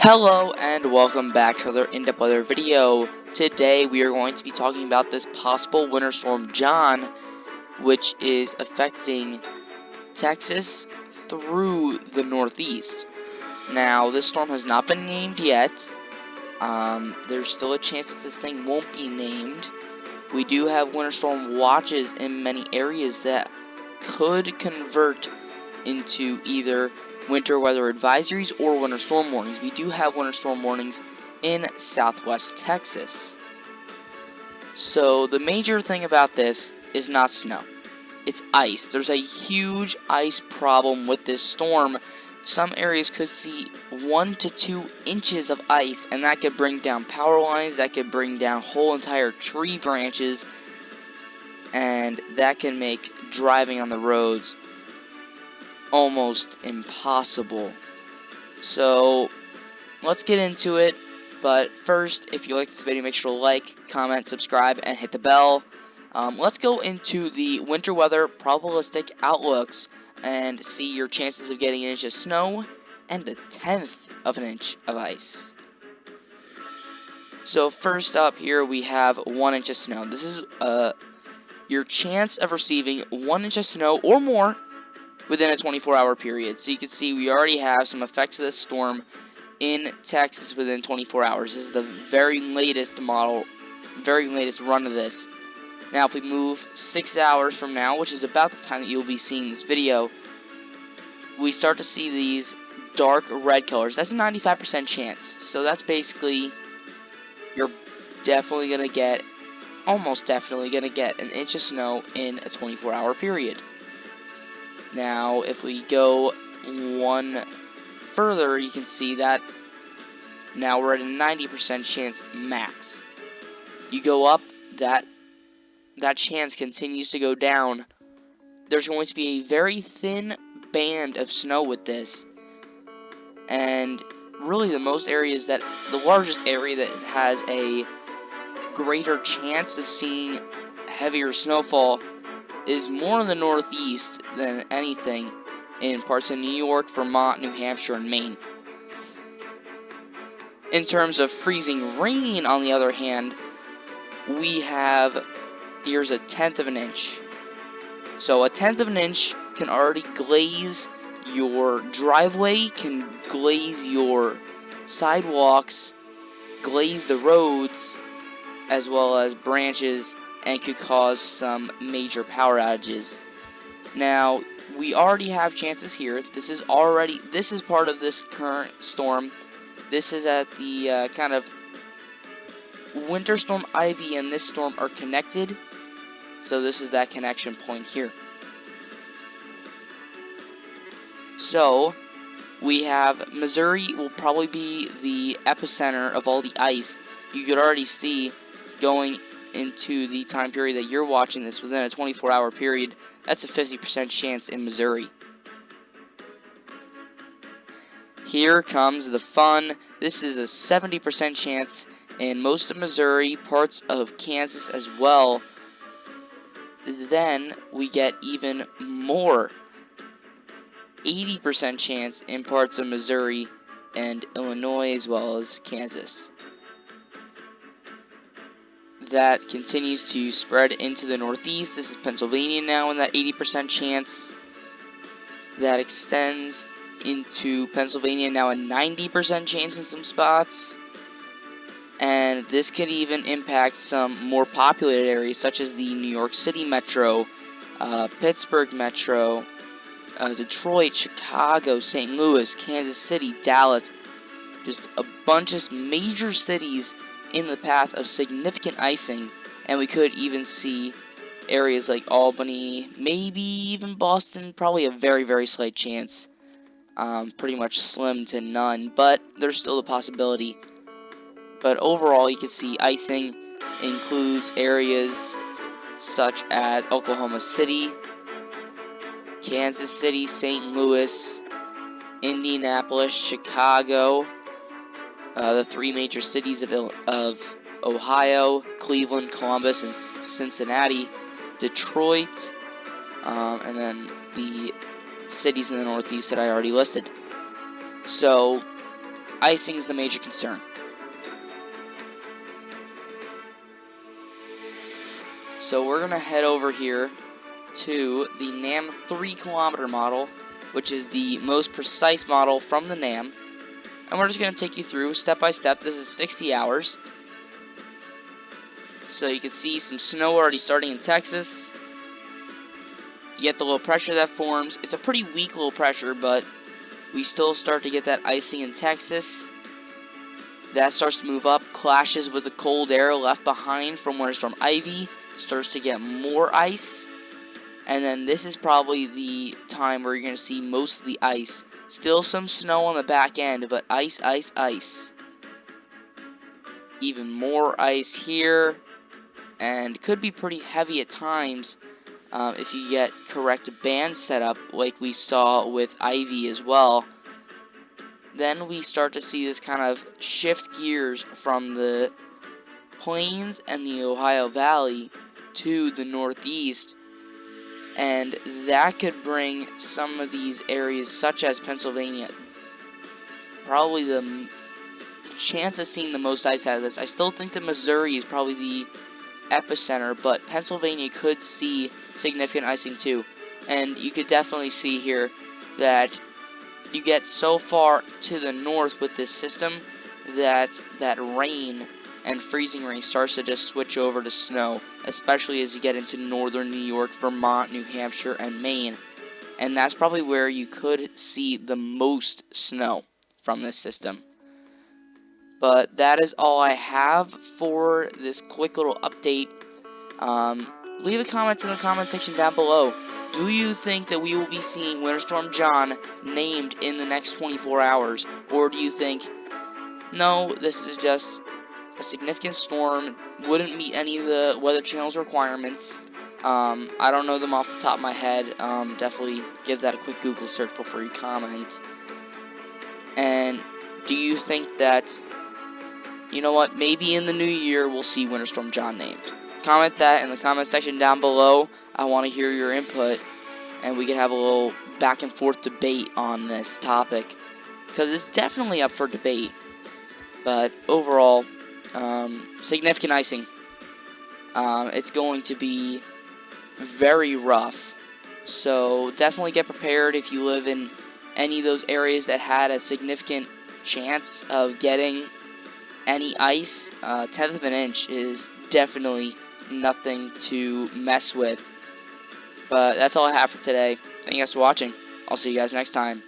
Hello and welcome back to another in-depth weather video. Today we are going to be talking about this possible winter storm John, which is affecting Texas through the Northeast. Now this storm has not been named yet. There's still a chance that this thing won't be named. We do have winter storm watches in many areas that could convert into either winter weather advisories or winter storm warnings. We do have winter storm warnings in southwest Texas. So the major thing about this is not snow. It's ice. There's a huge ice problem with this storm. Some areas could see 1 to 2 inches of ice, and that could bring down power lines, that could bring down whole entire tree branches, and that can make driving on the roads almost impossible. So let's get into it, but first, if you like this video, make sure to like, comment, subscribe, and hit the bell. Let's go into the winter weather probabilistic outlooks and see your chances of getting an inch of snow and 1/10 of an inch of ice. So first up here we have 1 inch of snow. This is your chance of receiving 1 inch of snow or more within a 24-hour period. So you can see we already have some effects of this storm in Texas within 24 hours. This is the very latest model, very latest run of this. Now if we move 6 hours from now, which is about the time that you'll be seeing this video, we start to see these dark red colors. That's a 95% chance. So that's basically, you're definitely going to get, almost definitely going to get an inch of snow in a 24-hour period. Now, if we go one further, you can see that now we're at a 90% chance max. You go up, that chance continues to go down. There's going to be a very thin band of snow with this, and really the largest area that has a greater chance of seeing heavier snowfall is more in the Northeast than anything in parts of New York, Vermont, New Hampshire, and Maine. In terms of freezing rain, on the other hand, we have, here's 1/10 of an inch. So 1/10 of an inch can already glaze your driveway, can glaze your sidewalks, glaze the roads, as well as branches, and could cause some major power outages. Now, we already have chances here. This is part of this current storm. This is at the kind of winter storm Ivy and this storm are connected. So this is that connection point here. So we have Missouri will probably be the epicenter of all the ice. You could already see going into the time period that you're watching this within a 24-hour period, that's a 50% chance in Missouri. Here comes the fun. This is a 70% chance in most of Missouri, parts of Kansas as well. Then we get even more, 80% chance in parts of Missouri and Illinois as well as Kansas. That continues to spread into the Northeast. This is Pennsylvania now in that 80% chance. That extends into Pennsylvania, now a 90% chance in some spots. And this could even impact some more populated areas such as the New York City metro, Pittsburgh metro, Detroit, Chicago, St. Louis, Kansas City, Dallas. Just a bunch of major cities in the path of significant icing, and we could even see areas like Albany, maybe even Boston, probably a very, very slight chance, pretty much slim to none, but there's still a possibility. But overall, you can see icing includes areas such as Oklahoma City, Kansas City, St. Louis, Indianapolis, Chicago, the 3 major cities of Ohio, Cleveland, Columbus, and Cincinnati, Detroit, and then the cities in the Northeast that I already listed. So icing is the major concern. So we're going to head over here to the NAM 3-kilometer model, which is the most precise model from the NAM. And we're just going to take you through step by step. This is 60 hours. So you can see some snow already starting in Texas. You get the low pressure that forms. It's a pretty weak low pressure, but we still start to get that icing in Texas. That starts to move up, clashes with the cold air left behind from Winter Storm Ivy, starts to get more ice. And then this is probably the time where you're going to see most of the ice. Still some snow on the back end, but ice, ice, ice. Even more ice here. And could be pretty heavy at times if you get correct band setup like we saw with Ivy as well. Then we start to see this kind of shift gears from the plains and the Ohio Valley to the northeast, and that could bring some of these areas such as Pennsylvania, probably the chance of seeing the most ice out of this. I still think that Missouri is probably the epicenter, but Pennsylvania could see significant icing too. And you could definitely see here that you get so far to the north with this system that rain and freezing rain starts to just switch over to snow, especially as you get into northern New York, Vermont, New Hampshire, and Maine. And that's probably where you could see the most snow from this system. But that is all I have for this quick little update. Leave a comment in the comment section down below. Do you think that we will be seeing Winter Storm John named in the next 24 hours? Or do you think, no, this is just a significant storm, wouldn't meet any of the Weather Channel's requirements? I don't know them off the top of my head. Definitely give that a quick Google search before you comment. And do you think that, you know what, maybe in the new year we'll see Winter Storm John named? Comment that in the comment section down below. I want to hear your input, and we can have a little back and forth debate on this topic, because it's definitely up for debate. But overall, significant icing. It's going to be very rough, so definitely get prepared if you live in any of those areas that had a significant chance of getting any ice. 1/10 of an inch is definitely nothing to mess with. But that's all I have for today. Thank you guys for watching. I'll see you guys next time.